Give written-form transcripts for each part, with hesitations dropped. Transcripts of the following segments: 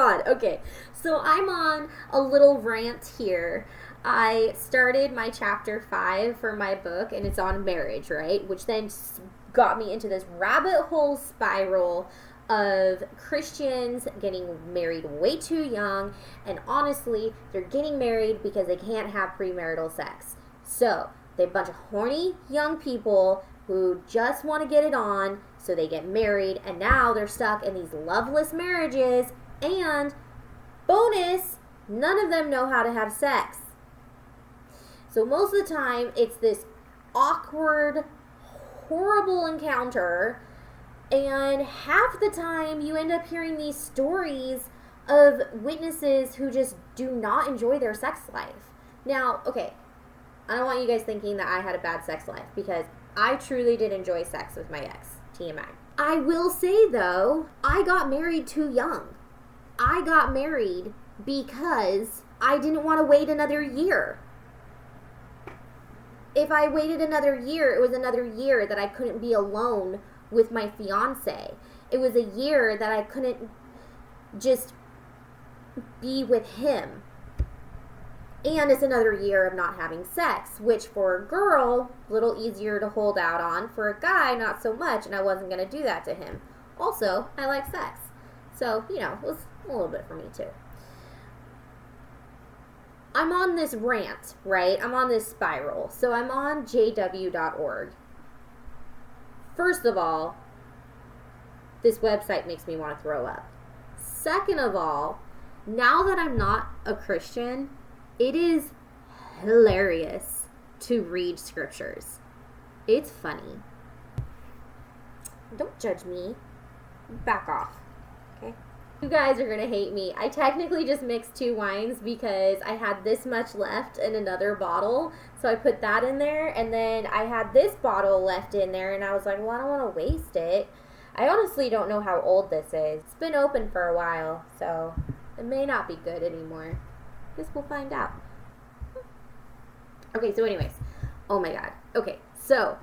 God. Okay. So I'm on a little rant here. I started my chapter 5 for my book, and it's on marriage, right? Which then got me into this rabbit hole spiral of Christians getting married way too young, and honestly, they're getting married because they can't have premarital sex. So, they're a bunch of horny young people who just want to get it on, so they get married, and now they're stuck in these loveless marriages, and bonus, none of them know how to have sex. So most of the time, it's this awkward, horrible encounter, and half the time you end up hearing these stories of witnesses who just do not enjoy their sex life. Now, okay, I don't want you guys thinking that I had a bad sex life, because I truly did enjoy sex with my ex, TMI. I will say, though, I got married too young. I got married because I didn't want to wait another year. If I waited another year, it was another year that I couldn't be alone with my fiance. It was a year that I couldn't just be with him. And it's another year of not having sex, which for a girl, a little easier to hold out on. For a guy, not so much, and I wasn't going to do that to him. Also, I like sex. So, it was a little bit for me too. I'm on this rant, right? I'm on this spiral. So I'm on ExJW.org. First of all, this website makes me want to throw up. Second of all, now that I'm not a Christian, it is hilarious to read scriptures. It's funny. Don't judge me. Back off. Okay? You guys are going to hate me. I technically just mixed 2 wines because I had this much left in another bottle. So I put that in there, and then I had this bottle left in there, and I was like, well, I don't want to waste it. I honestly don't know how old this is. It's been open for a while, so it may not be good anymore. Guess we'll find out. Okay, so anyways. Oh my god. Okay, so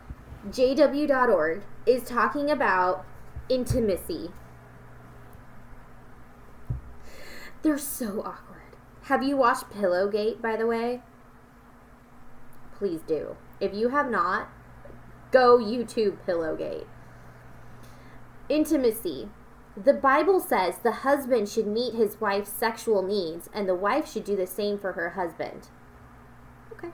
ExJW.org is talking about intimacy. They're so awkward. Have you watched Pillowgate, by the way? Please do. If you have not, go YouTube Pillowgate. Intimacy. The Bible says the husband should meet his wife's sexual needs, and the wife should do the same for her husband. Okay.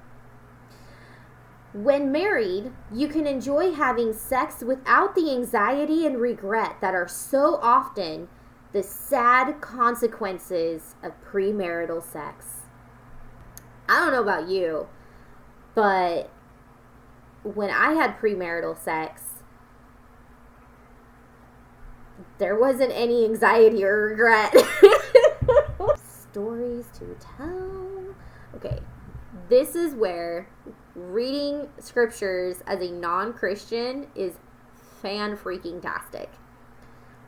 When married, you can enjoy having sex without the anxiety and regret that are so often the sad consequences of premarital sex. I don't know about you, but when I had premarital sex, there wasn't any anxiety or regret. Stories to tell. Okay, this is where reading scriptures as a non-Christian is fan-freaking-tastic.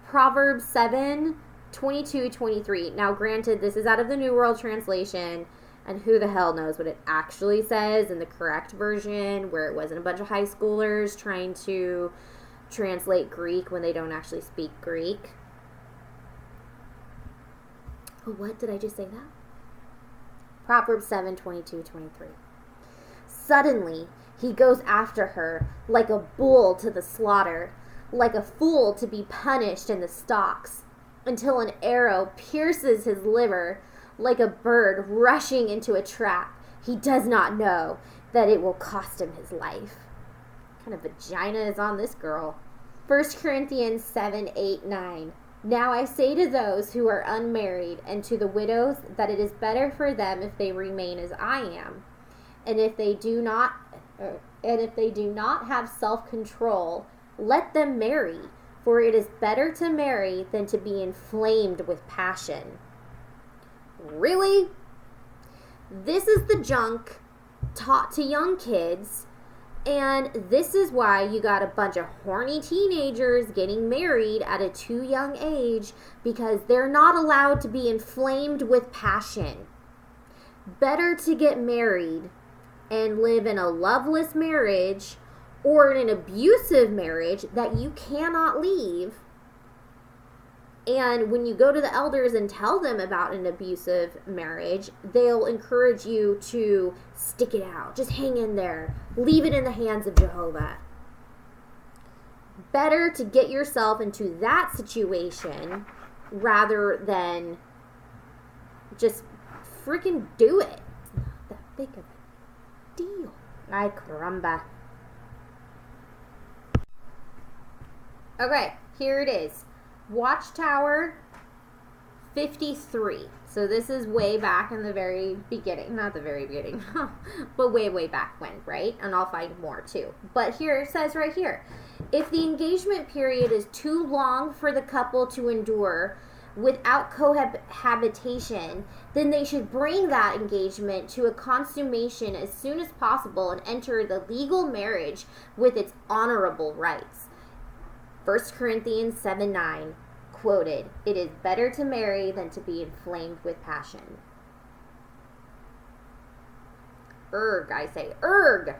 Proverbs 7:22-23. Now, granted, this is out of the New World Translation, and who the hell knows what it actually says in the correct version, where it wasn't a bunch of high schoolers trying to translate Greek when they don't actually speak Greek. What? Did I just say that? Proverbs 7:22-23. Suddenly, he goes after her like a bull to the slaughter, like a fool to be punished in the stocks, until an arrow pierces his liver, like a bird rushing into a trap. He does not know that it will cost him his life. What kind of vagina is on this girl? 1 Corinthians 7:8-9. Now I say to those who are unmarried and to the widows that it is better for them if they remain as I am. And if they do not have self-control, let them marry, for it is better to marry than to be inflamed with passion. Really? This is the junk taught to young kids, and this is why you got a bunch of horny teenagers getting married at a too young age, because they're not allowed to be inflamed with passion. Better to get married and live in a loveless marriage or in an abusive marriage that you cannot leave And when you go to the elders and tell them about an abusive marriage, they'll encourage you to stick it out. Just hang in there. Leave it in the hands of Jehovah. Better to get yourself into that situation rather than just freaking do it. It's not that big of a deal. Ay, caramba. Okay, here it is. Watchtower 53. So this is way back in the very beginning. Not the very beginning, but way back when, right? And I'll find more too. But here it says right here, if the engagement period is too long for the couple to endure without cohabitation, then they should bring that engagement to a consummation as soon as possible and enter the legal marriage with its honorable rights. 1 Corinthians 7:9, quoted, "It is better to marry than to be inflamed with passion." Erg, I say, erg!